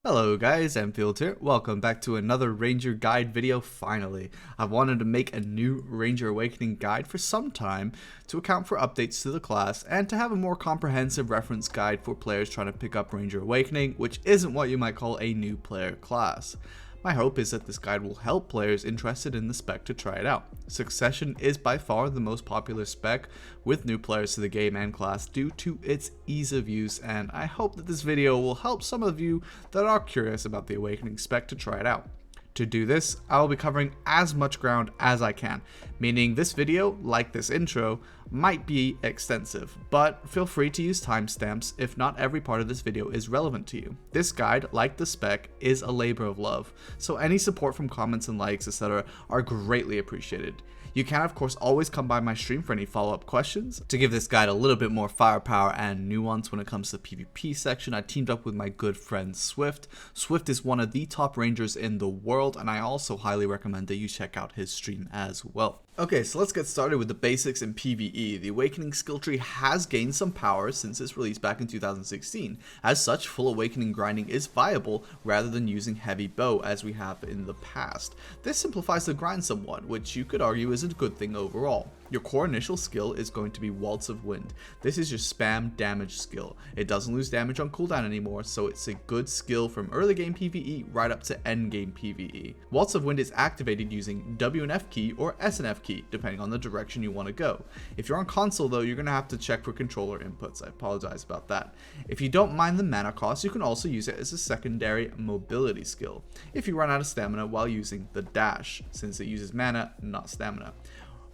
Hello guys, Anfield here. Welcome back to another Ranger guide video finally. I've wanted to make a new Ranger Awakening guide for some time to account for updates to the class and to have a more comprehensive reference guide for players trying to pick up Ranger Awakening, which isn't what you might call a new player class. My hope is that this guide will help players interested in the spec to try it out. Succession is by far the most popular spec with new players to the game and class due to its ease of use, and I hope that this video will help some of you that are curious about the Awakening spec to try it out. To do this, I will be covering as much ground as I can, meaning this video, like this intro, might be extensive, but feel free to use timestamps if not every part of this video is relevant to you. This guide, like the spec, is a labor of love, so any support from comments and likes, etc. are greatly appreciated. You can of course always come by my stream for any follow-up questions. To give this guide a little bit more firepower and nuance when it comes to the PvP section, I teamed up with my good friend Swft. Swft is one of the top rangers in the world, and I also highly recommend that you check out his stream as well. Okay, so let's get started with the basics in PvE. The Awakening skill tree has gained some power since its release back in 2016. As such, full Awakening grinding is viable rather than using heavy bow as we have in the past. This simplifies the grind somewhat, which you could argue is a good thing overall. Your core initial skill is going to be Waltz of Wind. This is your spam damage skill. It doesn't lose damage on cooldown anymore, so it's a good skill from early game PvE right up to end game PvE. Waltz of Wind is activated using W and F key or S and F key, depending on the direction you want to go. If you're on console though, you're going to have to check for controller inputs. I apologize about that. If you don't mind the mana cost, you can also use it as a secondary mobility skill if you run out of stamina while using the dash, since it uses mana, not stamina.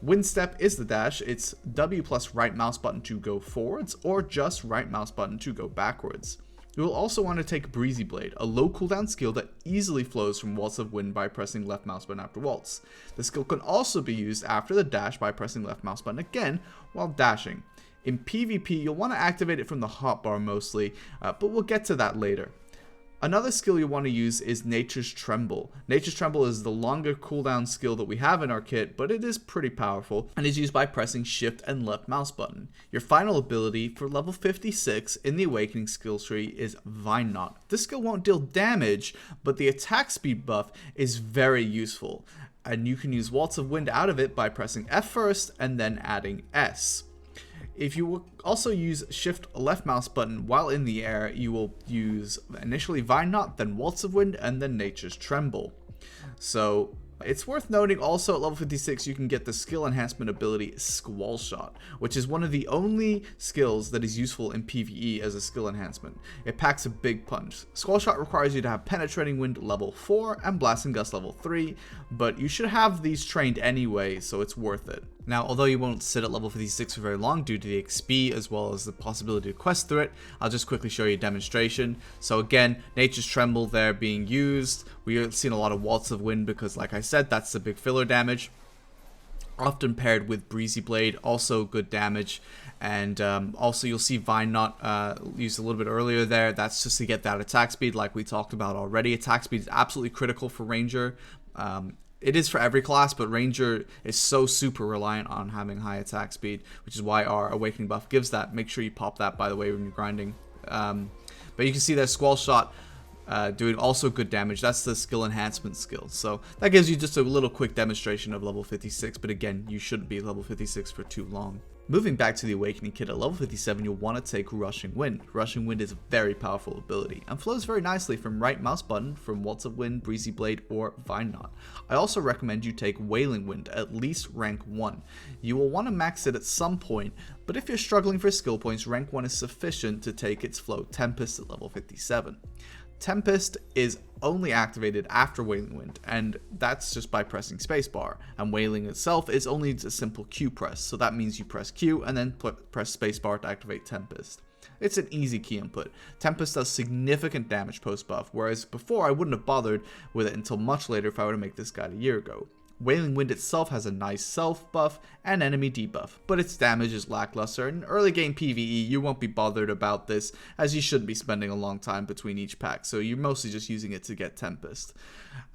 Wind Step is the dash. It's W plus right mouse button to go forwards or just right mouse button to go backwards. You will also want to take Breezy Blade, a low cooldown skill that easily flows from Waltz of Wind by pressing left mouse button after Waltz. The skill can also be used after the dash by pressing left mouse button again while dashing. In PvP, you'll want to activate it from the hotbar mostly, but we'll get to that later. Another skill you want to use is Nature's Tremble. Nature's Tremble is the longer cooldown skill that we have in our kit, but it is pretty powerful and is used by pressing shift and left mouse button. Your final ability for level 56 in the Awakening skill tree is Vine Knot. This skill won't deal damage, but the attack speed buff is very useful, and you can use Waltz of Wind out of it by pressing F first and then adding S. If you will also use shift left mouse button while in the air, you will use initially Vine Knot, then Waltz of Wind, and then Nature's Tremble. So it's worth noting also at level 56 you can get the skill enhancement ability Squall Shot, which is one of the only skills that is useful in PvE as a skill enhancement. It packs a big punch. Squall Shot requires you to have Penetrating Wind level 4 and Blasting Gust level 3, but you should have these trained anyway, so it's worth it. Now, although you won't sit at level 56 for very long due to the XP as well as the possibility to quest through it, I'll just quickly show you a demonstration. So again, Nature's Tremble there being used. We've seen a lot of Waltz of Wind because, like I said, that's the big filler damage. Often paired with Breezy Blade, also good damage. And also you'll see Vine Knot used a little bit earlier there. That's just to get that attack speed like we talked about already. Attack speed is absolutely critical for Ranger. It is for every class, but Ranger is so super reliant on having high attack speed, which is why our Awakening buff gives that. Make sure you pop that, by the way, when you're grinding. But you can see that Squall Shot doing also good damage. That's the skill enhancement skill. So that gives you just a little quick demonstration of level 56, but again, you shouldn't be level 56 for too long. Moving back to the Awakening kit, at level 57 you'll want to take Rushing Wind. Rushing Wind is a very powerful ability and flows very nicely from right mouse button from Waltz of Wind, Breezy Blade, or Vine Knot. I also recommend you take Wailing Wind, at least rank 1. You will want to max it at some point, but if you're struggling for skill points, rank 1 is sufficient to take its flow Tempest at level 57. Tempest is only activated after Wailing Wind, and that's just by pressing spacebar, and Wailing itself is only a simple Q press, so that means you press Q and then press spacebar to activate Tempest. It's an easy key input. Tempest does significant damage post buff, whereas before I wouldn't have bothered with it until much later if I were to make this guide a year ago. Wailing Wind itself has a nice self buff and enemy debuff, but its damage is lackluster. In early game PvE, you won't be bothered about this, as you shouldn't be spending a long time between each pack, so you're mostly just using it to get Tempest.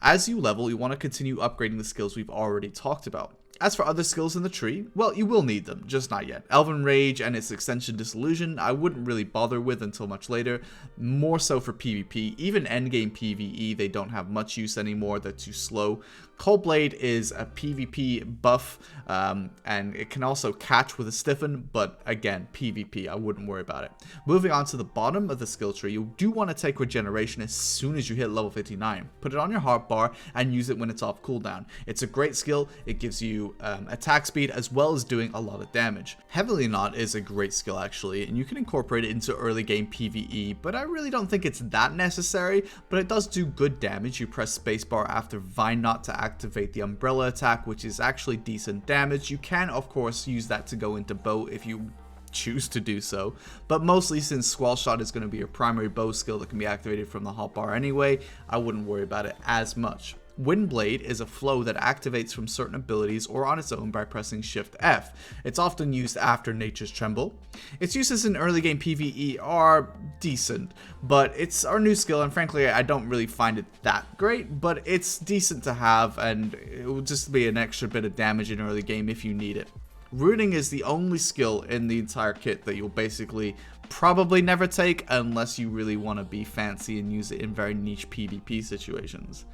As you level, you want to continue upgrading the skills we've already talked about. As for other skills in the tree, well, you will need them, just not yet. Elven Rage and its extension Disillusion, I wouldn't really bother with until much later, more so for PvP. Even endgame PvE, they don't have much use anymore, they're too slow. Cold Blade is a PvP buff, and it can also catch with a stiffen, but again, PvP, I wouldn't worry about it. Moving on to the bottom of the skill tree, you do want to take Regeneration as soon as you hit level 59. Put it on your hotbar and use it when it's off cooldown. It's a great skill, it gives you attack speed as well as doing a lot of damage. Heavily Knot is a great skill actually, and you can incorporate it into early game PvE, but I really don't think it's that necessary, but it does do good damage. You press spacebar after Vine Knot to activate the umbrella attack, which is actually decent damage. You can of course use that to go into bow if you choose to do so, but mostly since Squall Shot is going to be your primary bow skill that can be activated from the hotbar anyway, I wouldn't worry about it as much. Windblade is a flow that activates from certain abilities or on its own by pressing Shift F. It's often used after Nature's Tremble. Its uses in early game PvE are decent, but it's our new skill and frankly I don't really find it that great, but it's decent to have and it will just be an extra bit of damage in early game if you need it. Rooting is the only skill in the entire kit that you'll basically probably never take unless you really want to be fancy and use it in very niche PvP situations.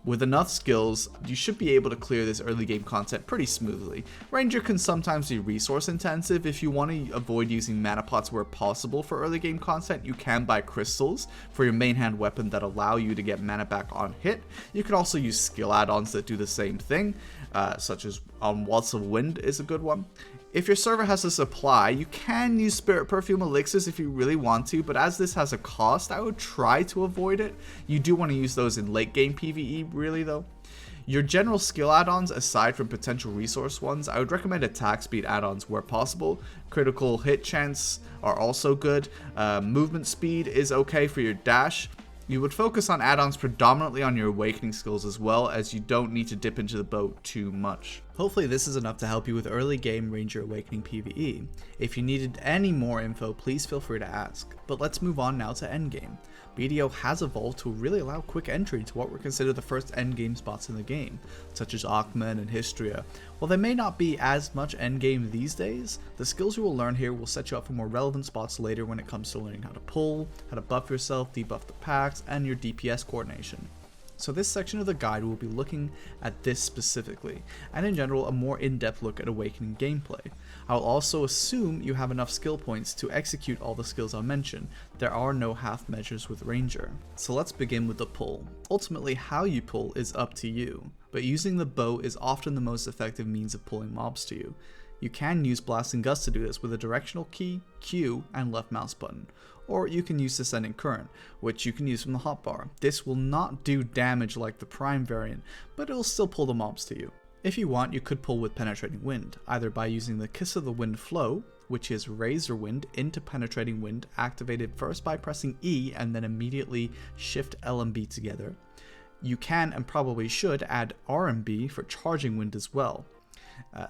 With enough skills, you should be able to clear this early game content pretty smoothly. Ranger can sometimes be resource intensive. If you want to avoid using mana pots where possible for early game content, you can buy crystals for your main hand weapon that allow you to get mana back on hit. You can also use skill add-ons that do the same thing, such as Waltz of Wind is a good one. If your server has a supply, you can use Spirit Perfume elixirs if you really want to, but as this has a cost, I would try to avoid it. You do want to use those in late game PvE, really though. Your general skill add-ons, aside from potential resource ones, I would recommend attack speed add-ons where possible. Critical hit chance are also good. Movement speed is okay for your dash. You would focus on add-ons predominantly on your awakening skills as well, as you don't need to dip into the bow too much. Hopefully this is enough to help you with early game Ranger Awakening PvE. If you needed any more info, please feel free to ask. But let's move on now to endgame. BDO has evolved to really allow quick entry to what were considered the first endgame spots in the game, such as Aakman and Sycraia. While they may not be as much endgame these days, the skills you will learn here will set you up for more relevant spots later when it comes to learning how to pull, how to buff yourself, debuff the packs, and your DPS coordination. So this section of the guide will be looking at this specifically, and in general a more in-depth look at Awakening gameplay. I'll also assume you have enough skill points to execute all the skills I'll mention. There are no half measures with Ranger. So let's begin with the pull. Ultimately how you pull is up to you, but using the bow is often the most effective means of pulling mobs to you. You can use Blasting Gust to do this with a directional key, Q, and left mouse button. Or you can use Descending Current, which you can use from the hotbar. This will not do damage like the Prime variant, but it will still pull the mobs to you. If you want, you could pull with Penetrating Wind, either by using the Kiss of the Wind flow, which is Razor Wind into Penetrating Wind, activated first by pressing E and then immediately Shift L and B together. You can and probably should add R and B for Charging Wind as well,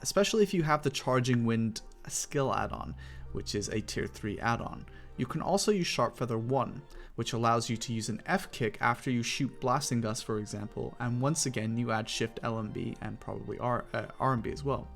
especially if you have the Charging Wind skill add-on, which is a tier 3 add-on. You can also use Sharp Feather 1, which allows you to use an F kick after you shoot Blasting Gust, for example, and once again you add Shift L and B and probably R and B as well.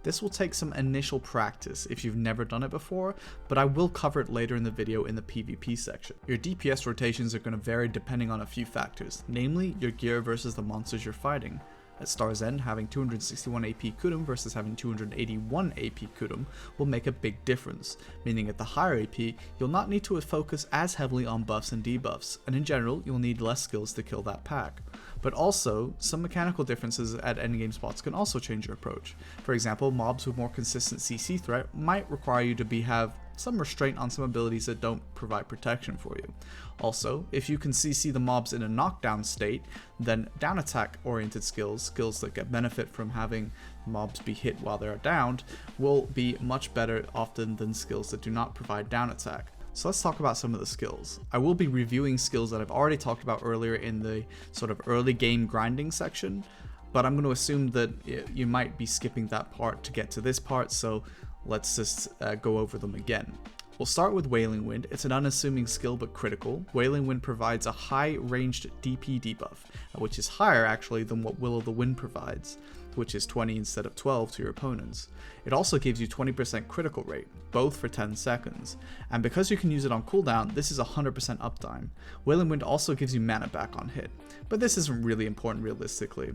This will take some initial practice if you've never done it before, but I will cover it later in the video in the PvP section. Your DPS rotations are going to vary depending on a few factors, namely your gear versus the monsters you're fighting. At Star's End, having 261 AP Kudum versus having 281 AP Kudum will make a big difference, meaning at the higher AP, you'll not need to focus as heavily on buffs and debuffs, and in general, you'll need less skills to kill that pack. But also, some mechanical differences at endgame spots can also change your approach. For example, mobs with more consistent CC threat might require you to have some restraint on some abilities that don't provide protection for you. Also, if you can CC the mobs in a knockdown state, then down attack oriented skills that get benefit from having mobs be hit while they're downed, will be much better often than skills that do not provide down attack. So let's talk about some of the skills. I will be reviewing skills that I've already talked about earlier in the sort of early game grinding section, but I'm going to assume that you might be skipping that part to get to this part, so let's just go over them again. We'll start with Wailing Wind. It's an unassuming skill but critical. Wailing Wind provides a high ranged DP debuff, which is higher actually than what Will of the Wind provides, which is 20 instead of 12 to your opponents. It also gives you 20% critical rate, both for 10 seconds, and because you can use it on cooldown, this is 100% uptime. Wailing Wind also gives you mana back on hit, but this isn't really important realistically.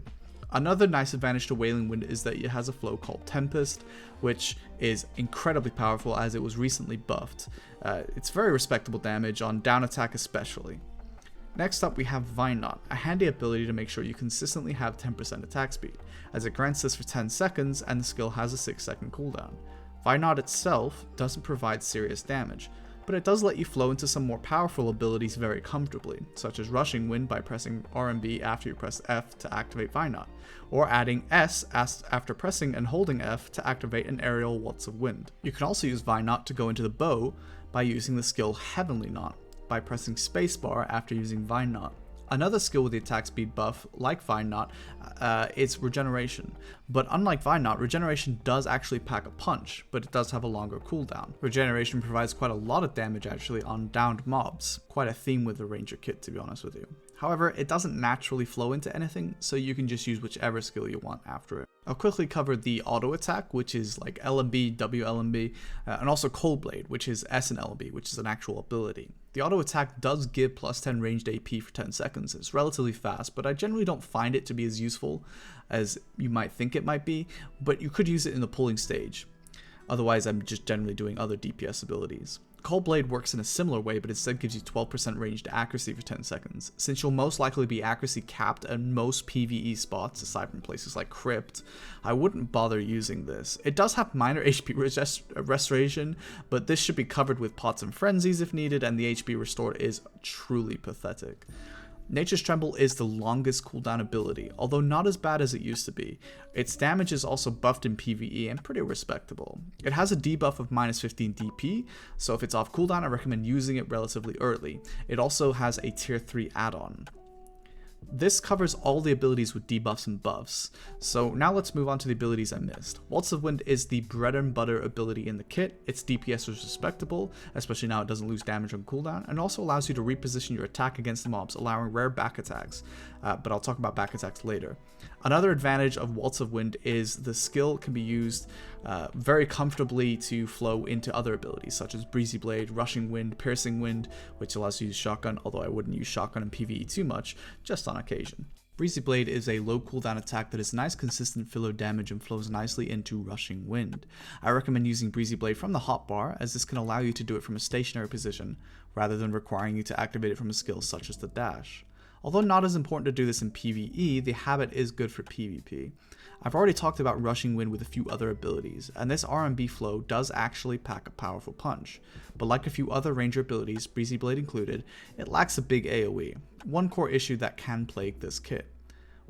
Another nice advantage to Wailing Wind is that it has a flow called Tempest, which is incredibly powerful as it was recently buffed. It's very respectable damage on down attack especially. Next up we have Vine Knot, a handy ability to make sure you consistently have 10% attack speed, as it grants this for 10 seconds and the skill has a 6-second cooldown. Vine Knot itself doesn't provide serious damage, but it does let you flow into some more powerful abilities very comfortably, such as Rushing Wind by pressing R and B after you press F to activate Vine Knot, or adding S after pressing and holding F to activate an aerial Waltz of Wind. You can also use Vine Knot to go into the bow by using the skill Heavenly Knot, by pressing spacebar after using Vine Knot. Another skill with the attack speed buff, like Vine Knot, is Regeneration. But unlike Vine Knot, Regeneration does actually pack a punch, but it does have a longer cooldown. Regeneration provides quite a lot of damage actually on downed mobs, quite a theme with the Ranger kit to be honest with you. However, it doesn't naturally flow into anything, so you can just use whichever skill you want after it. I'll quickly cover the auto attack, which is like LMB, WLMB, and also Cold Blade, which is S and LMB, which is an actual ability. The auto attack does give plus 10 ranged AP for 10 seconds. It's relatively fast, but I generally don't find it to be as useful as you might think it might be, but you could use it in the pulling stage. Otherwise, I'm just generally doing other DPS abilities. Cold Blade works in a similar way, but instead gives you 12% ranged accuracy for 10 seconds. Since you'll most likely be accuracy capped at most PvE spots, aside from places like Crypt, I wouldn't bother using this. It does have minor HP restoration, but this should be covered with Pots and Frenzies if needed, and the HP restored is truly pathetic. Nature's Tremble is the longest cooldown ability, although not as bad as it used to be. Its damage is also buffed in PvE and pretty respectable. It has a debuff of minus 15 DP, so if it's off cooldown I recommend using it relatively early. It also has a tier 3 add-on. This covers all the abilities with debuffs and buffs, so now let's move on to the abilities I missed. Waltz of Wind is the bread and butter ability in the kit. Its DPS is respectable, especially now it doesn't lose damage on cooldown, and also allows you to reposition your attack against the mobs, allowing rare back attacks, but I'll talk about back attacks later. Another advantage of Waltz of Wind is the skill can be used very comfortably to flow into other abilities, such as Breezy Blade, Rushing Wind, Piercing Wind, which allows you to use Shotgun, although I wouldn't use Shotgun in PvE too much, just on occasion. Breezy Blade is a low cooldown attack that is nice consistent filler damage and flows nicely into Rushing Wind. I recommend using Breezy Blade from the hotbar, as this can allow you to do it from a stationary position, rather than requiring you to activate it from a skill such as the dash. Although not as important to do this in PvE, the habit is good for PvP. I've already talked about Rushing Wind with a few other abilities, and this R&B flow does actually pack a powerful punch, but like a few other ranger abilities, Breezy Blade included, it lacks a big AoE, one core issue that can plague this kit.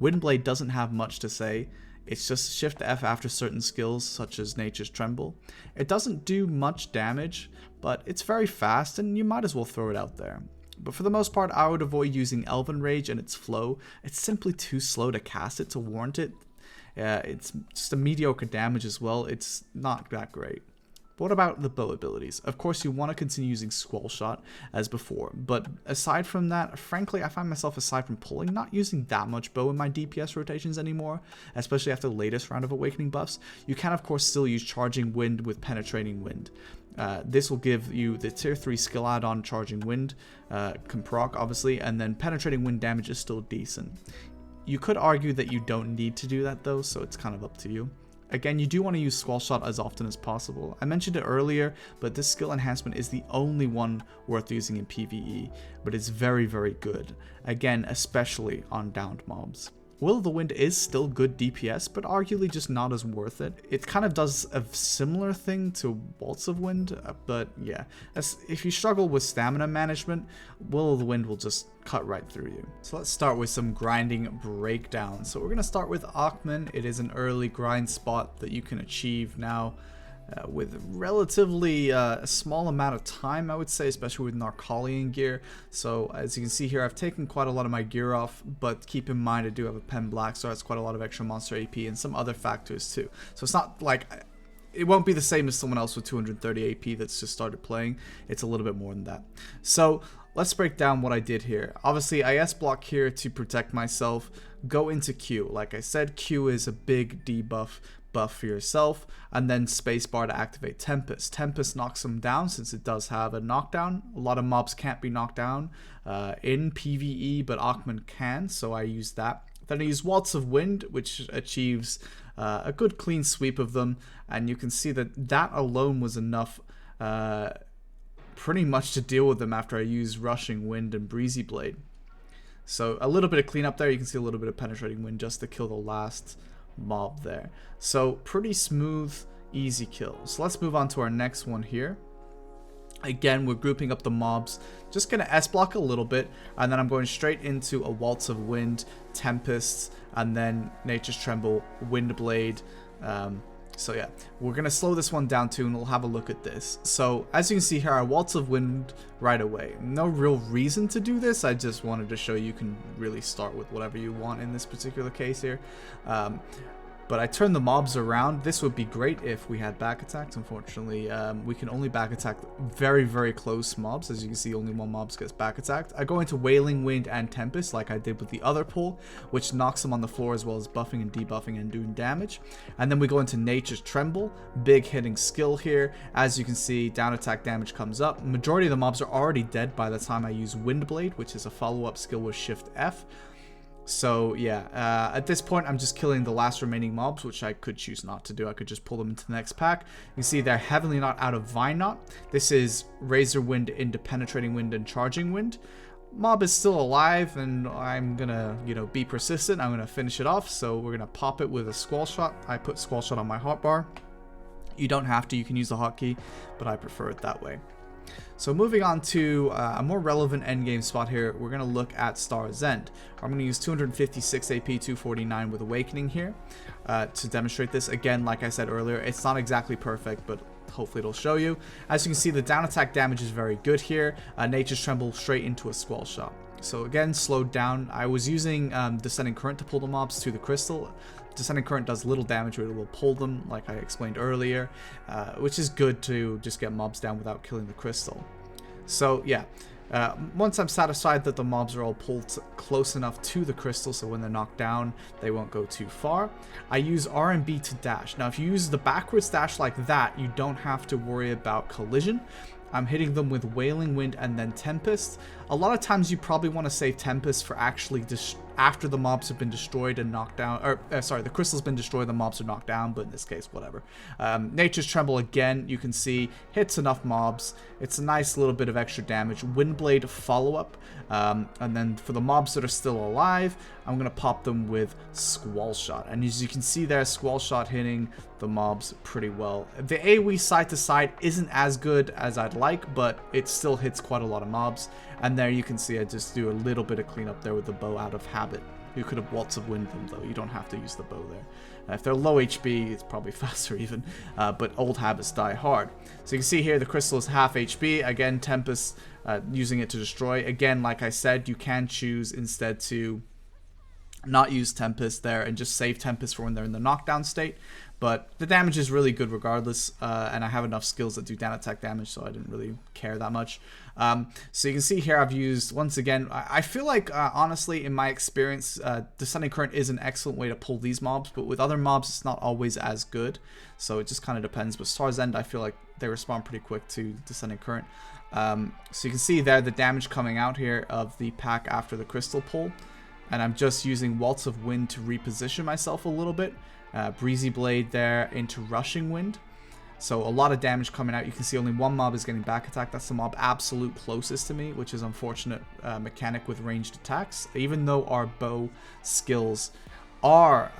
Windblade doesn't have much to say, it's just Shift F after certain skills such as Nature's Tremble. It doesn't do much damage, but it's very fast and you might as well throw it out there. But for the most part, I would avoid using Elven Rage and its flow. It's simply too slow to cast it to warrant it. It's just a mediocre damage as well. It's not that great. But what about the bow abilities? Of course, you want to continue using Squall Shot as before, but aside from that, frankly, I find myself, aside from pulling, not using that much bow in my DPS rotations anymore, especially after the latest round of Awakening buffs. You can, of course, still use Charging Wind with Penetrating Wind. This will give you the tier 3 skill add-on Charging Wind, can proc obviously, and then Penetrating Wind damage is still decent. You could argue that you don't need to do that though, so it's kind of up to you. Again, you do want to use Squall Shot as often as possible. I mentioned it earlier, but this skill enhancement is the only one worth using in PvE, but it's very, very good. Again, especially on downed mobs. Will of the Wind is still good DPS, but arguably just not as worth it. It kind of does a similar thing to Waltz of Wind, but yeah. If you struggle with stamina management, Will of the Wind will just cut right through you. So let's start with some grinding breakdown. So we're going to start with Aakman. It is an early grind spot that you can achieve now with relatively a small amount of time, I would say, especially with Narcolian gear. So as you can see here, I've taken quite a lot of my gear off, but keep in mind I do have a Pen Black, so that's quite a lot of extra monster AP and some other factors too. So it's not like it won't be the same as someone else with 230 AP that's just started playing. It's a little bit more than that. So let's break down what I did here. Obviously, I S-block here to protect myself. Go into Q. Like I said, Q is a big debuff buff for yourself, and then spacebar to activate Tempest. Tempest knocks them down since it does have a knockdown. A lot of mobs can't be knocked down in PvE, but Aakman can, so I use that. Then I use Waltz of Wind, which achieves a good clean sweep of them, and you can see that that alone was enough pretty much to deal with them after I used Rushing Wind and Breezy Blade. So a little bit of cleanup there. You can see a little bit of Penetrating Wind just to kill the last mob there. So pretty smooth, easy kill. So let's move on to our next one here. Again, we're grouping up the mobs. Just gonna S-block a little bit, and then I'm going straight into a Waltz of Wind, Tempest, and then Nature's Tremble, Windblade. So yeah, we're gonna slow this one down too, and we'll have a look at this. So as you can see here, I Waltz of Wind right away. No real reason to do this. I just wanted to show you can really start with whatever you want in this particular case here. But I turn the mobs around. This would be great if we had back attacks. Unfortunately, we can only back attack very, very close mobs. As you can see, only one mob gets back attacked. I go into Wailing Wind and Tempest like I did with the other pull, which knocks them on the floor as well as buffing and debuffing and doing damage. And then we go into Nature's Tremble. Big hitting skill here. As you can see, down attack damage comes up. Majority of the mobs are already dead by the time I use Windblade, which is a follow-up skill with Shift F. So yeah, at this point I'm just killing the last remaining mobs, which I could choose not to do. I could just pull them into the next pack. You can see they're heavily not out of Vine Knot. This is Razor Wind into Penetrating Wind and Charging Wind. Mob is still alive, and I'm gonna, be persistent. I'm gonna finish it off. So we're gonna pop it with a Squall Shot. I put Squall Shot on my hotbar. You don't have to. You can use the hotkey, but I prefer it that way. So moving on to a more relevant endgame spot here, we're going to look at Star's End. I'm going to use 256 AP, 249 with Awakening here to demonstrate this. Again, like I said earlier, it's not exactly perfect, but hopefully it'll show you. As you can see, the down attack damage is very good here. Nature's Tremble straight into a Squall Shot. So again, slowed down. I was using Descending Current to pull the mobs to the crystal. Descending Current does little damage, but it will pull them, like I explained earlier, which is good to just get mobs down without killing the crystal. So yeah, once I'm satisfied that the mobs are all pulled close enough to the crystal, so when they're knocked down, they won't go too far, I use R and B to dash. Now, if you use the backwards dash like that, you don't have to worry about collision. I'm hitting them with Wailing Wind and then Tempest. A lot of times you probably want to save Tempest for actually after the mobs have been destroyed and knocked down, or sorry, the crystal's been destroyed, the mobs are knocked down, but in this case, whatever. Nature's Tremble, again, you can see, hits enough mobs. It's a nice little bit of extra damage. Windblade follow-up, and then for the mobs that are still alive, I'm going to pop them with Squall Shot. And as you can see there, Squall Shot hitting the mobs pretty well. The AoE side to side isn't as good as I'd like, but it still hits quite a lot of mobs. And there you can see I just do a little bit of cleanup there with the bow out of habit. You could have Waltz of Wind them though, you don't have to use the bow there. If they're low HP, it's probably faster even, but old habits die hard. So you can see here the crystal is half HP, again Tempest using it to destroy. Again, like I said, you can choose instead to not use Tempest there and just save Tempest for when they're in the knockdown state. But the damage is really good regardless, and I have enough skills that do down attack damage, so I didn't really care that much. So you can see here I've used, once again, I feel like, honestly, in my experience, Descending Current is an excellent way to pull these mobs, but with other mobs it's not always as good, so it just kind of depends. But Star's End, I feel like they respond pretty quick to Descending Current. So you can see there the damage coming out here of the pack after the crystal pull, and I'm just using Waltz of Wind to reposition myself a little bit. Breezy Blade there into Rushing Wind. So a lot of damage coming out. You can see only one mob is getting back attack. That's the mob absolute closest to me, which is unfortunate mechanic with ranged attacks. Even though our bow skills are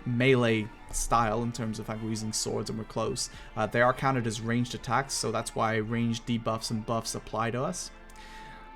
melee style in terms of like we're using swords and we're close, they are counted as ranged attacks. So that's why ranged debuffs and buffs apply to us.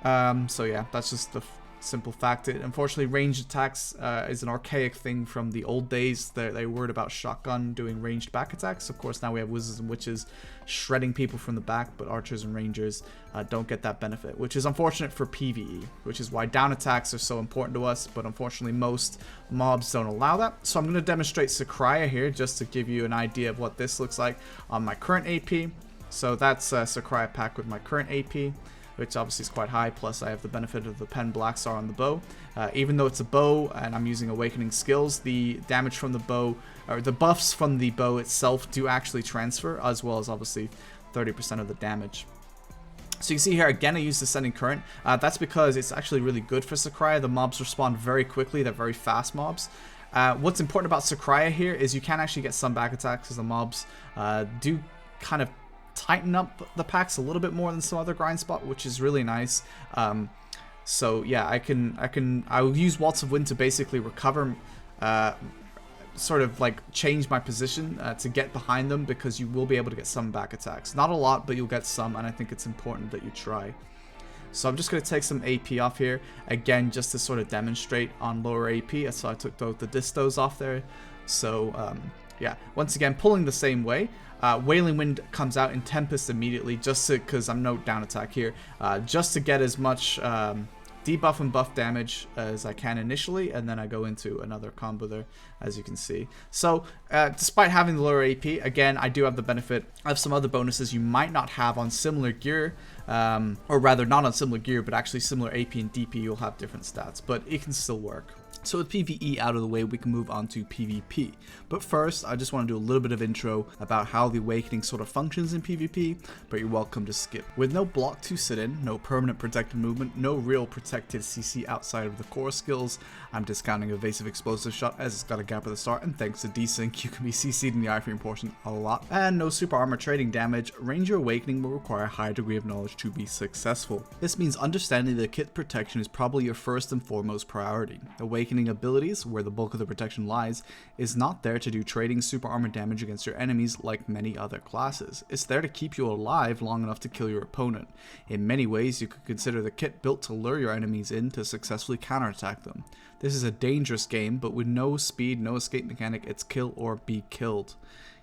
So yeah, that's just the Simple fact. Unfortunately, ranged attacks is an archaic thing from the old days. They worried about shotgun doing ranged back attacks. Of course, now we have wizards and witches shredding people from the back, but archers and rangers don't get that benefit, which is unfortunate for PvE, which is why down attacks are so important to us, but unfortunately most mobs don't allow that. So I'm going to demonstrate Sycraia here just to give you an idea of what this looks like on my current AP. So that's Sycraia pack with my current AP, which obviously is quite high, plus I have the benefit of the Pen Black Star on the bow. Even though it's a bow and I'm using Awakening Skills, the damage from the bow, or the buffs from the bow itself do actually transfer, as well as obviously 30% of the damage. So you can see here, again, I use Descending Current. That's because it's actually really good for Sycraia. The mobs respond very quickly, they're very fast mobs. What's important about Sycraia here is you can actually get some back attacks, as the mobs do kind of tighten up the packs a little bit more than some other grind spot, which is really nice. So yeah, I will use Waltz of Wind to basically recover, sort of like change my position to get behind them, because you will be able to get some back attacks. Not a lot, but you'll get some, and I think it's important that you try. So I'm just going to take some AP off here, again, just to sort of demonstrate on lower AP. So I took the distos off there. So yeah, once again, pulling the same way. Wailing Wind comes out in Tempest immediately, just because I'm no down attack here, just to get as much debuff and buff damage as I can initially, and then I go into another combo there, as you can see. So despite having the lower AP, again, I do have the benefit of some other bonuses you might not have on similar gear, or rather not on similar gear, but actually similar AP and DP. You'll have different stats, but it can still work. So with PvE out of the way, we can move on to PvP. But first, I just want to do a little bit of intro about how the Awakening sort of functions in PvP, but you're welcome to skip. With no block to sit in, no permanent protected movement, no real protected CC outside of the core skills, I'm discounting Evasive Explosive Shot as it's got a gap at the start, and thanks to desync, you can be CC'd in the iframe portion a lot. And no super armor trading damage, Ranger Awakening will require a high degree of knowledge to be successful. This means understanding the kit protection is probably your first and foremost priority. Awakening abilities, where the bulk of the protection lies, is not there to do trading super armor damage against your enemies like many other classes. It's there to keep you alive long enough to kill your opponent. In many ways, you could consider the kit built to lure your enemies in to successfully counterattack them. This is a dangerous game, but with no speed, no escape mechanic, it's kill or be killed.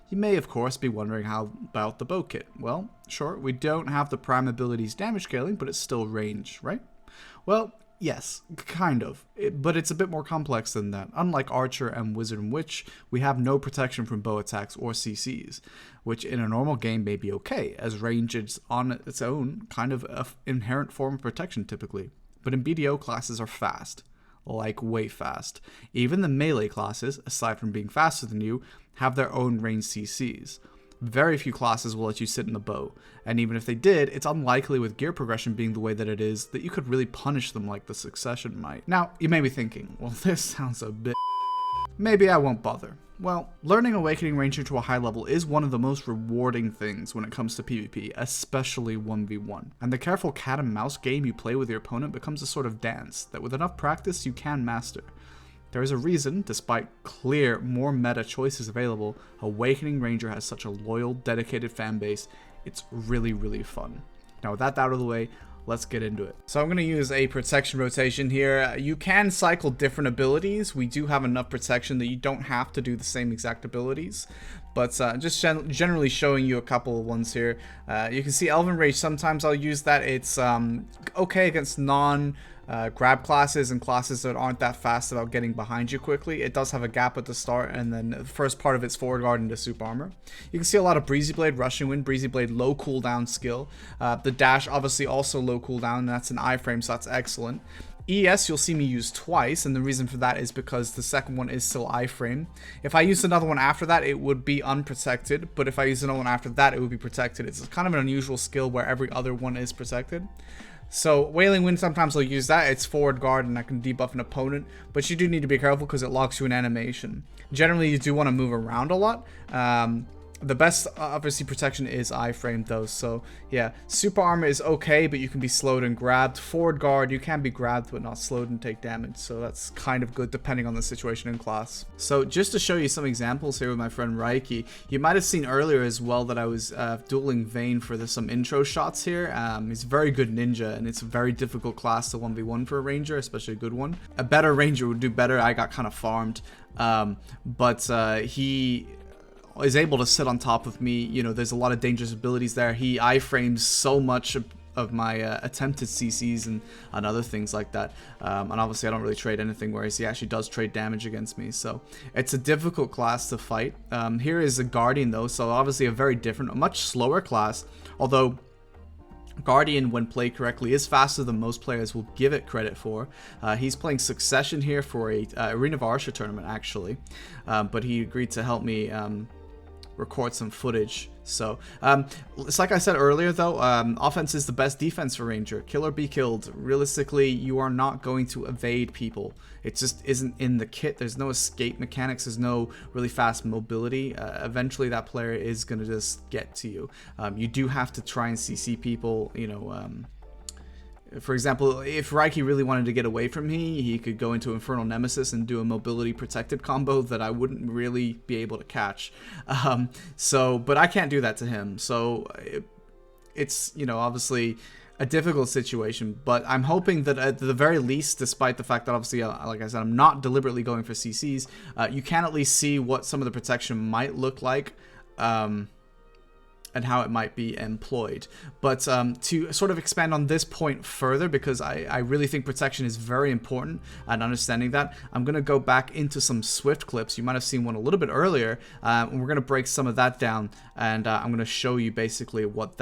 You may of course be wondering how about the bow kit. Well, sure, we don't have the prime abilities damage scaling, but it's still range, right? Well, yes, kind of, but it's a bit more complex than that. Unlike Archer and Wizard and Witch, we have no protection from bow attacks or CCs, which in a normal game may be okay, as range is on its own kind of an inherent form of protection typically. But in BDO, classes are fast, like way fast. Even the melee classes, aside from being faster than you, have their own range CCs. Very few classes will let you sit in the bow, and even if they did, it's unlikely with gear progression being the way that it is that you could really punish them like the Succession might. Now, you may be thinking, well, this sounds a bit... Maybe I won't bother. Well, learning Awakening Ranger to a high level is one of the most rewarding things when it comes to PvP, especially 1v1. And the careful cat and mouse game you play with your opponent becomes a sort of dance that with enough practice you can master. There is a reason, despite clear, more meta choices available, Awakening Ranger has such a loyal, dedicated fan base. It's really, really fun. Now with that out of the way, let's get into it. So I'm going to use a protection rotation here. You can cycle different abilities. We do have enough protection that you don't have to do the same exact abilities. But just generally showing you a couple of ones here. You can see Elven Rage, sometimes I'll use that. It's okay against grab classes and classes that aren't that fast about getting behind you quickly. It does have a gap at the start, and then the first part of it's forward guard into super armor. You can see a lot of Breezy Blade, Rushing Wind, Breezy Blade low cooldown skill. The dash obviously also low cooldown, and that's an iframe, so that's excellent. ES you'll see me use twice, and the reason for that is because the second one is still iframe. If I used another one after that, it would be unprotected, but if I used another one after that, it would be protected. It's kind of an unusual skill where every other one is protected. So Wailing Wind, sometimes I'll use that. It's forward guard and I can debuff an opponent, but you do need to be careful because it locks you in animation. Generally, you do want to move around a lot. The best, obviously, protection is iframe, though. So, yeah, super armor is okay, but you can be slowed and grabbed. Forward guard, you can be grabbed, but not slowed and take damage. So that's kind of good, depending on the situation in class. So, just to show you some examples here with my friend Raiki, you might have seen earlier as well that I was dueling Vayne for some intro shots here. He's a very good ninja, and it's a very difficult class to 1v1 for a ranger, especially a good one. A better ranger would do better. I got kind of farmed, but he is able to sit on top of me. You know, there's a lot of dangerous abilities there. He iframes so much of my attempted CCs and other things like that. And obviously I don't really trade anything, whereas he actually does trade damage against me. So it's a difficult class to fight. Here is a Guardian though, so obviously a very different, a much slower class, although Guardian, when played correctly, is faster than most players will give it credit for. He's playing Succession here for a Arena of Arsha tournament, actually, but he agreed to help me record some footage. So it's like I said earlier though, offense is the best defense for Ranger. Kill or be killed. Realistically, you are not going to evade people. It just isn't in the kit. There's no escape mechanics. There's no really fast mobility. Eventually that player is going to just get to you. You do have to try and CC people, you know. For example, if Raiki really wanted to get away from me, he could go into Infernal Nemesis and do a mobility protected combo that I wouldn't really be able to catch. But I can't do that to him. So it's, you know, obviously a difficult situation, but I'm hoping that at the very least, despite the fact that obviously, like I said, I'm not deliberately going for CCs, you can at least see what some of the protection might look like. And how it might be employed. But to sort of expand on this point further, because I really think protection is very important and understanding that, I'm going to go back into some Swft clips. You might have seen one a little bit earlier, and we're going to break some of that down, and I'm going to show you basically what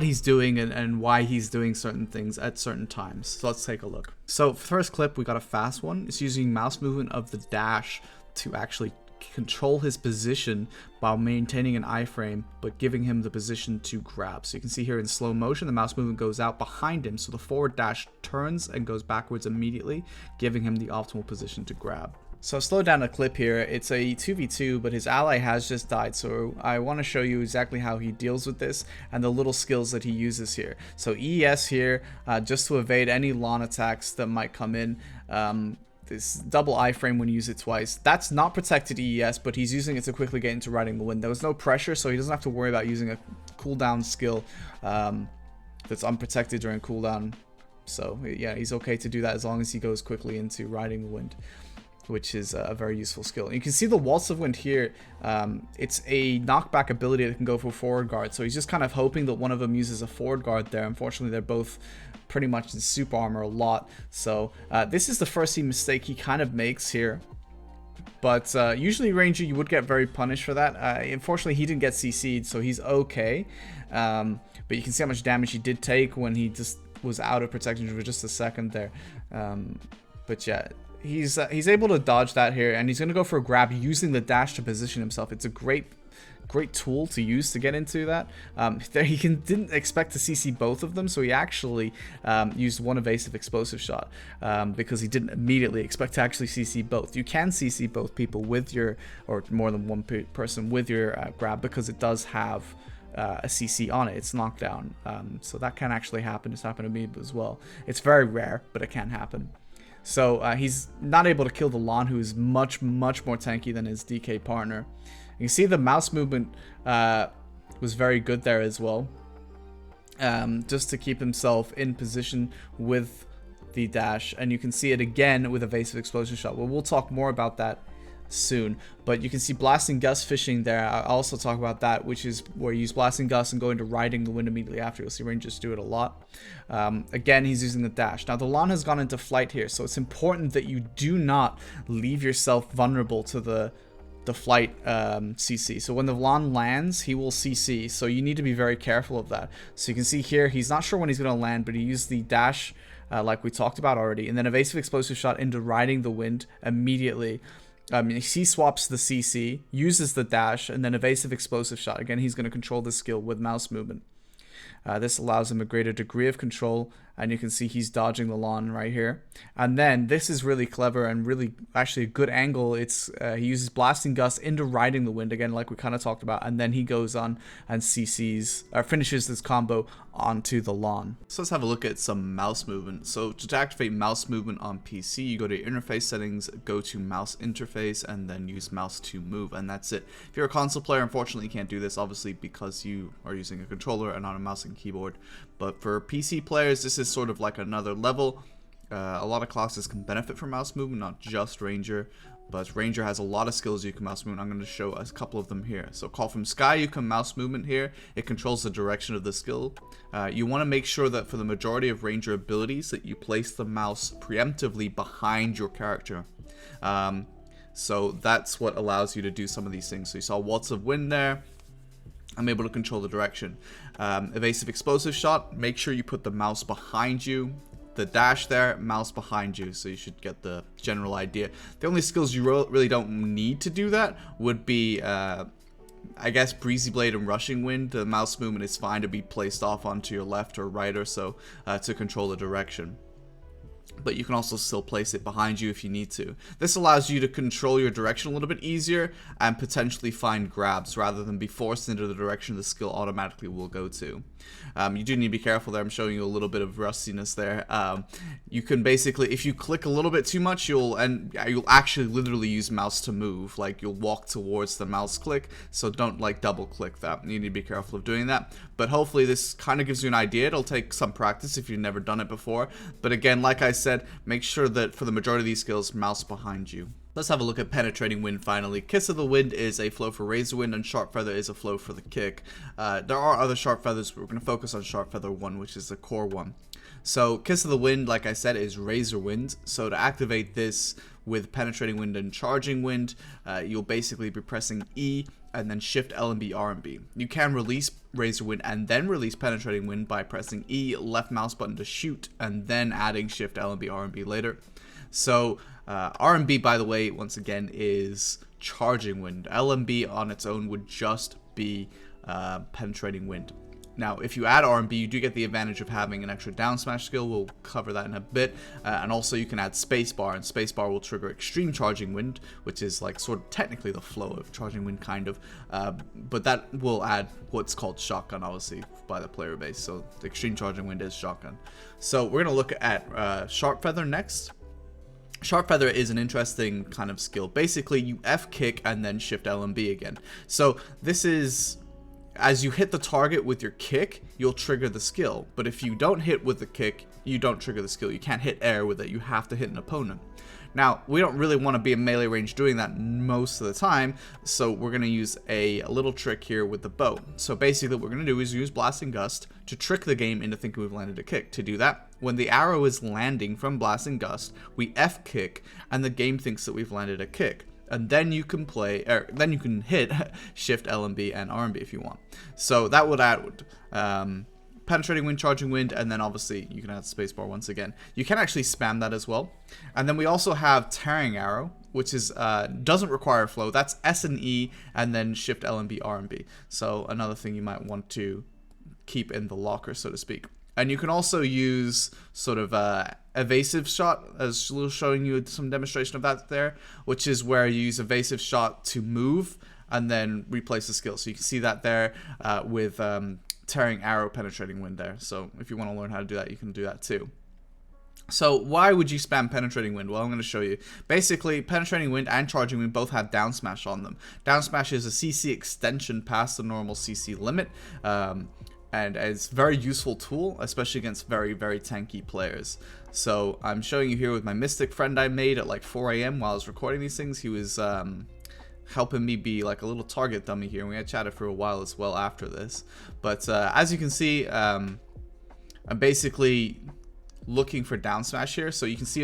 he's doing and why he's doing certain things at certain times. So let's take a look. So first clip, we got a fast one. It's using mouse movement of the dash to actually control his position while maintaining an iframe, but giving him the position to grab. So you can see here in slow motion, the mouse movement goes out behind him, so the forward dash turns and goes backwards immediately, giving him the optimal position to grab. So I've slowed down a clip here. It's a 2v2, but his ally has just died, so I want to show you exactly how he deals with this and the little skills that he uses here. So ES here, just to evade any lawn attacks that might come in. This double iframe when you use it twice. That's not protected ES, but he's using it to quickly get into Riding the Wind. There was no pressure, so he doesn't have to worry about using a cooldown skill that's unprotected during cooldown. So yeah, he's okay to do that as long as he goes quickly into Riding the Wind, which is a very useful skill. And you can see the Waltz of Wind here. It's a knockback ability that can go for forward guard. So he's just kind of hoping that one of them uses a forward guard there. Unfortunately, they're both pretty much in super armor a lot. So this is the first mistake he kind of makes here. But usually Ranger, you would get very punished for that. Unfortunately, he didn't get CC'd, so he's okay. But you can see how much damage he did take when he just was out of protection for just a second there. But yeah, he's able to dodge that here, and he's going to go for a grab using the dash to position himself. It's a great tool to use to get into that. He didn't expect to CC both of them, so he actually used one evasive explosive shot because he didn't immediately expect to actually CC both. You can CC both people with your, or more than one person with your grab, because it does have a CC on it. It's knockdown, so that can actually happen. It's happened to me as well. It's very rare, but it can happen. So he's not able to kill the Lon, who is much more tanky than his DK partner. You can see the mouse movement was very good there as well, just to keep himself in position with the dash. And you can see it again with evasive explosion shot. Well, we'll talk more about that soon, but you can see Blasting Gust fishing there. I'll also talk about that, which is where you use Blasting Gust and go into Riding the Wind immediately after. You'll see Rangers do it a lot. Again, he's using the dash. Now the Lon has gone into flight here, so it's important that you do not leave yourself vulnerable to the flight CC. So when the Lon lands, he will CC, so you need to be very careful of that. So you can see here, he's not sure when he's going to land, but he used the dash like we talked about already, and then evasive explosive shot into Riding the Wind immediately. He swaps the CC, uses the dash, and then evasive explosive shot. Again, he's going to control this skill with mouse movement. This allows him a greater degree of control and you can see he's dodging the lawn right here. And then this is really clever and really actually a good angle. It's he uses Blasting Gust into riding the wind again, like we kind of talked about, and then he goes on and CCs or finishes this combo onto the lawn. So let's have a look at some mouse movement. So to activate mouse movement on PC, you go to interface settings, go to mouse interface, and then use mouse to move, and that's it. If you're a console player, unfortunately you can't do this, obviously, because you are using a controller and not a mouse and keyboard. But for PC players, this is sort of like another level. A lot of classes can benefit from mouse movement, not just Ranger, but Ranger has a lot of skills you can mouse movement. I'm going to show a couple of them here. So Call from Sky, you can mouse movement here. It controls the direction of the skill. You want to make sure that for the majority of Ranger abilities that you place the mouse preemptively behind your character. So that's what allows you to do some of these things. So you saw Waltz of Wind there. I'm able to control the direction. Evasive Explosive Shot, make sure you put the mouse behind you. The dash there, mouse behind you, so you should get the general idea. The only skills you really don't need to do that would be, I guess, Breezy Blade and Rushing Wind. The mouse movement is fine to be placed off onto your left or right or so to control the direction. But you can also still place it behind you if you need to. This allows you to control your direction a little bit easier and potentially find grabs rather than be forced into the direction the skill automatically will go to. You do need to be careful there. I'm showing you a little bit of rustiness there. You can basically, if you click a little bit too much, you'll actually literally use mouse to move. Like you'll walk towards the mouse click, so don't like double click that. You need to be careful of doing that. But hopefully this kind of gives you an idea. It'll take some practice if you've never done it before. But again, like I said, make sure that for the majority of these skills, mouse behind you. Let's have a look at Penetrating Wind finally. Kiss of the Wind is a flow for Razor Wind, and Sharp Feather is a flow for the kick. There are other Sharp Feathers, but we're going to focus on Sharp Feather 1, which is the core one. So Kiss of the Wind, like I said, is Razor Wind. So to activate this with Penetrating Wind and Charging Wind, you'll basically be pressing E and then Shift L and B, R and B. You can release Razor Wind and then release Penetrating Wind by pressing E, left mouse button to shoot, and then adding Shift L and B, R and B later. So R and B, by the way, once again, is Charging Wind. L and B on its own would just be Penetrating Wind. Now, if you add R and B, you do get the advantage of having an extra down smash skill. We'll cover that in a bit. And also you can add Spacebar, and Spacebar will trigger Extreme Charging Wind, which is like sort of technically the flow of Charging Wind, kind of. But that will add what's called Shotgun, obviously, by the player base. So the Extreme Charging Wind is Shotgun. So we're going to look at Sharp Feather next. Sharp Feather is an interesting kind of skill. Basically, you F kick and then Shift L and B again. So this is, as you hit the target with your kick, you'll trigger the skill. But if you don't hit with the kick, you don't trigger the skill. You can't hit air with it. You have to hit an opponent. Now, we don't really want to be in melee range doing that most of the time, so we're going to use a little trick here with the bow. So basically what we're going to do is use Blasting Gust to trick the game into thinking we've landed a kick. To do that, when the arrow is landing from Blasting Gust, we F kick, and the game thinks that we've landed a kick. And then you can then you can hit Shift L and B and R and B if you want. So that would add Penetrating Wind, Charging Wind, and then obviously you can add Spacebar once again. You can actually spam that as well. And then we also have Tearing Arrow, which is doesn't require flow. That's S and E, and then Shift L and B, R and B. So another thing you might want to keep in the locker, so to speak. And you can also use sort of Evasive Shot, as showing you some demonstration of that there, which is where you use Evasive Shot to move and then replace the skill. So you can see that there with Tearing Arrow, Penetrating Wind there. So if you want to learn how to do that, you can do that too. So why would you spam Penetrating Wind? Well, I'm going to show you. Basically, Penetrating Wind and Charging Wind both have Down Smash on them. Down Smash is a CC extension past the normal CC limit. And it's a very useful tool, especially against very, very tanky players. So I'm showing you here with my Mystic friend I made at like 4 AM while I was recording these things. He was helping me be like a little target dummy here, and we had chatted for a while as well after this. But as you can see, I'm basically looking for down smash here. So you can see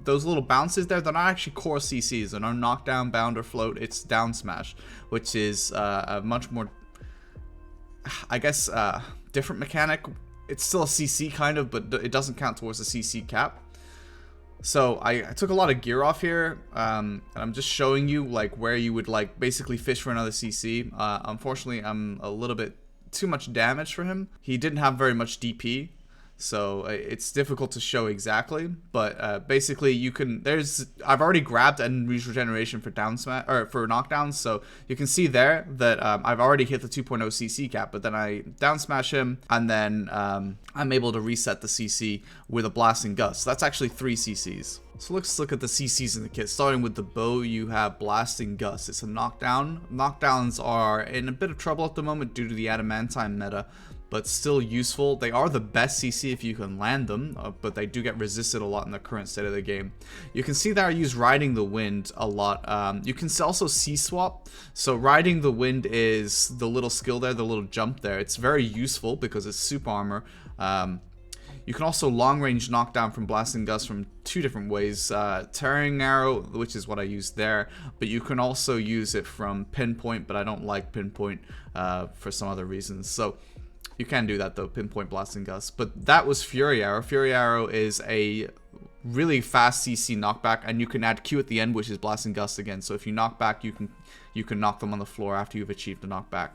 those little bounces there, they're not actually core CCs. They're not knockdown, bound, or float. It's down smash, which is a much more, I guess, different mechanic. It's still a CC kind of, but it doesn't count towards the CC cap. So I took a lot of gear off here, and I'm just showing you like where you would like basically fish for another CC. Unfortunately, I'm a little bit too much damage for him. He didn't have very much DP, So it's difficult to show exactly, but basically you can. I've already grabbed and used regeneration for down smash or for knockdowns, so you can see there that I've already hit the 2.0 CC cap. But then I down smash him, and then I'm able to reset the CC with a blasting gust. So that's actually 3 CCs. So let's look at the CCs in the kit. Starting with the bow, you have Blasting Gust. It's a knockdown. Knockdowns are in a bit of trouble at the moment due to the adamantine meta, but still useful. They are the best CC if you can land them, but they do get resisted a lot in the current state of the game. You can see that I use Riding the Wind a lot. You can also C-swap. So Riding the Wind is the little skill there, the little jump there. It's very useful because it's super armor. You can also long-range knockdown from Blasting Gust from 2 different ways. Tearing Arrow, which is what I use there, but you can also use it from Pinpoint, but I don't like Pinpoint for some other reasons. So you can do that though, Pinpoint Blasting Gust. But that was Fury Arrow. Fury Arrow is a really fast CC knockback, and you can add Q at the end, which is Blasting Gust again. So if you knock back, you can knock them on the floor after you've achieved the knockback.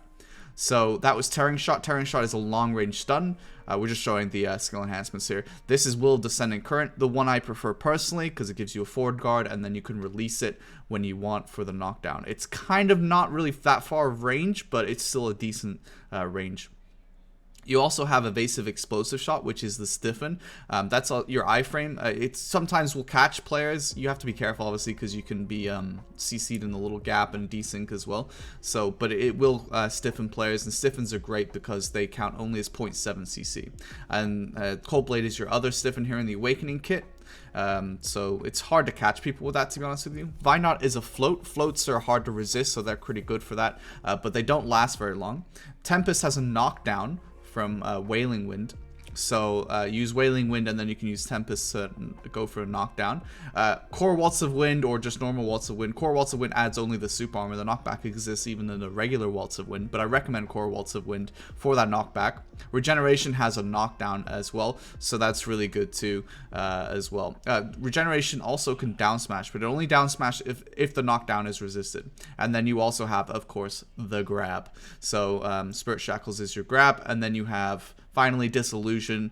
So that was Tearing Shot. Tearing Shot is a long-range stun. We're just showing the skill enhancements here. This is Will of Descending Current, the one I prefer personally because it gives you a forward guard, and then you can release it when you want for the knockdown. It's kind of not really that far of range, but it's still a decent range. You also have Evasive Explosive Shot, which is the Stiffen. That's your iframe. It sometimes will catch players. You have to be careful, obviously, because you can be CC'd in the little gap and desync as well. So, but it will stiffen players, and stiffens are great because they count only as 0.7 CC. And Cold Blade is your other stiffen here in the Awakening kit. So it's hard to catch people with that, to be honest with you. Vinot is a float. Floats are hard to resist, so they're pretty good for that, but they don't last very long. Tempest has a knockdown from Wailing Wind. So use Wailing Wind, and then you can use Tempest to go for a knockdown. Core Waltz of Wind or just normal Waltz of Wind. Core Waltz of Wind adds only the super armor. The knockback exists even in the regular Waltz of Wind, but I recommend Core Waltz of Wind for that knockback. Regeneration has a knockdown as well, so that's really good too as well. Regeneration also can down smash, but it only down smash if the knockdown is resisted. And then you also have, of course, the grab. So Spirit Shackles is your grab, and then you have finally Disillusion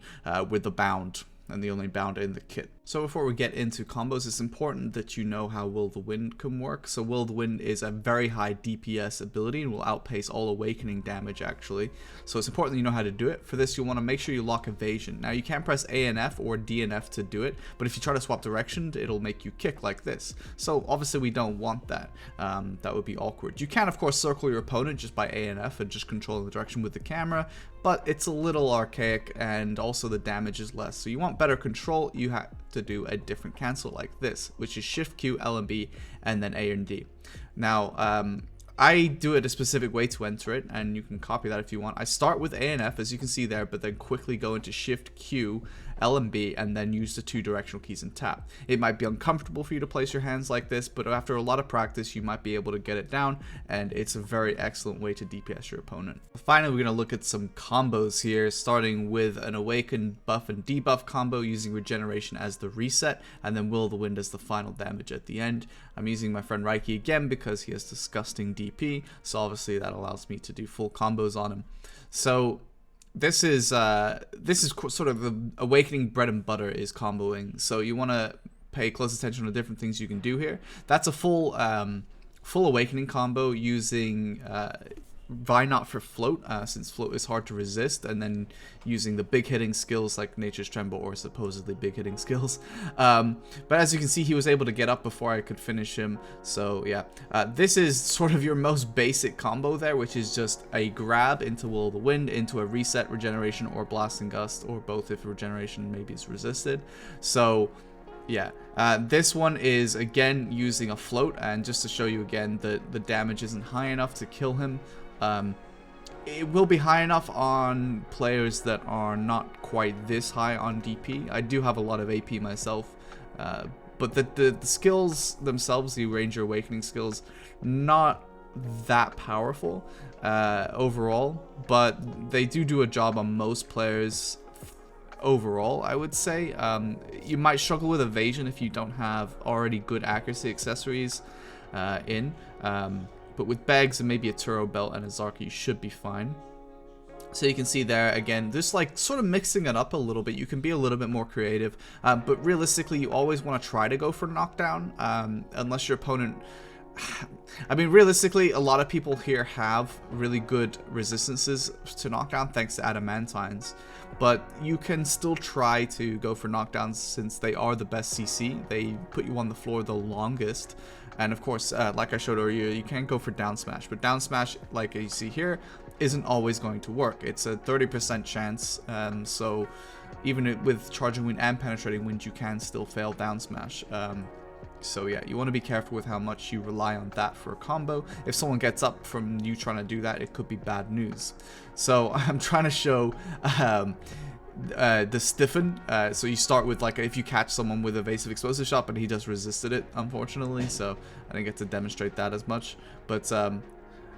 with the bound, and the only bound in the kit. So before we get into combos, it's important that you know how Will of the Wind can work. So Will of the Wind is a very high DPS ability and will outpace all Awakening damage actually. So it's important that you know how to do it. For this, you'll want to make sure you lock Evasion. Now you can press A and F or D and F to do it, but if you try to swap direction, it'll make you kick like this. So obviously we don't want that. That would be awkward. You can of course circle your opponent just by A and F and just controlling the direction with the camera, but it's a little archaic and also the damage is less. So you want better control, you have to do a different cancel like this, which is Shift Q, L and B, and then A and D. Now, I do it a specific way to enter it, and you can copy that if you want. I start with A and F, as you can see there, but then quickly go into Shift Q, L and B, and then use the 2 directional keys and tap. It might be uncomfortable for you to place your hands like this, but after a lot of practice, you might be able to get it down, and it's a very excellent way to DPS your opponent. Finally, we're going to look at some combos here, starting with an Awaken buff and debuff combo using Regeneration as the reset, and then Will of the Wind as the final damage at the end. I'm using my friend Reiki again because he has disgusting DP, so obviously that allows me to do full combos on him. So this is sort of the Awakening bread and butter is comboing. So you want to pay close attention to different things you can do here. That's a full Awakening combo using Vinot for float, since float is hard to resist, and then using the big hitting skills like Nature's Tremble or supposedly big hitting skills. But as you can see, he was able to get up before I could finish him. So yeah, this is sort of your most basic combo there, which is just a grab into Will of the Wind, into a reset, Regeneration, or Blasting Gust, or both if Regeneration maybe is resisted. So yeah, this one is again using a float, and just to show you again that the damage isn't high enough to kill him. It will be high enough on players that are not quite this high on DP. I do have a lot of AP myself, but the skills themselves, the Ranger Awakening skills, not that powerful overall, but they do a job on most players overall, I would say. You might struggle with evasion if you don't have already good accuracy accessories in. But with bags and maybe a Turo belt and a Zarka, you should be fine. So you can see there again, just like sort of mixing it up a little bit. You can be a little bit more creative, but realistically you always want to try to go for knockdown, unless your opponent, I mean, realistically a lot of people here have really good resistances to knockdown thanks to adamantines, but you can still try to go for knockdowns since they are the best CC. They put you on the floor the longest. And of course, like I showed earlier, you can't go for down smash, but down smash, like you see here, isn't always going to work. It's a 30% chance, so even with charging wind and penetrating wind, you can still fail down smash. So yeah, you want to be careful with how much you rely on that for a combo. If someone gets up from you trying to do that, it could be bad news. So I'm trying to show the stiffen. So you start with like, if you catch someone with evasive explosive shot, but he just resisted it, unfortunately, so I didn't get to demonstrate that as much. But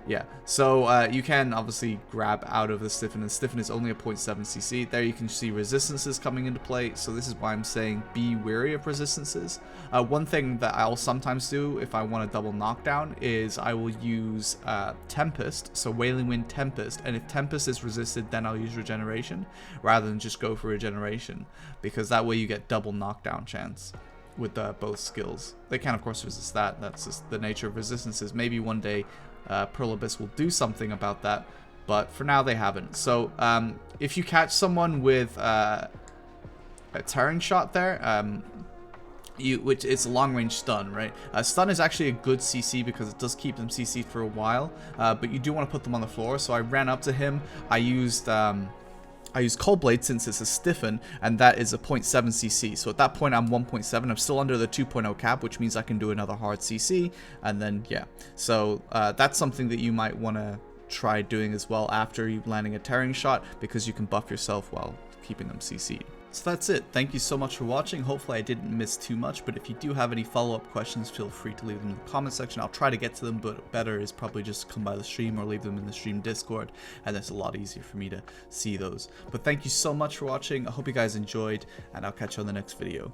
yeah, so you can obviously grab out of the stiffen, and stiffen is only a 0.7 CC. There you can see resistances coming into play, so this is why I'm saying be wary of resistances. One thing that I'll sometimes do if I want a double knockdown is I will use Tempest, so Wailing Wind Tempest, and if Tempest is resisted, then I'll use Regeneration rather than just go for Regeneration, because that way you get double knockdown chance with both skills. They can of course resist that, that's just the nature of resistances. Maybe one day Pearl Abyss will do something about that, but for now they haven't. So if you catch someone with a tearing shot there, which is a long range stun, right? Stun is actually a good CC because it does keep them CC'd for a while, but you do want to put them on the floor. So I ran up to him, I used Cold Blade since it's a stiffen, and that is a 0.7 CC. So at that point I'm 1.7. I'm still under the 2.0 cap, which means I can do another hard CC, and then yeah. So that's something that you might want to try doing as well after you landing a tearing shot, because you can buff yourself while keeping them CC'd. So that's it. Thank you so much for watching. Hopefully I didn't miss too much, but if you do have any follow-up questions, feel free to leave them in the comment section. I'll try to get to them, but better is probably just come by the stream or leave them in the stream Discord, and that's a lot easier for me to see those. But thank you so much for watching. I hope you guys enjoyed, and I'll catch you on the next video.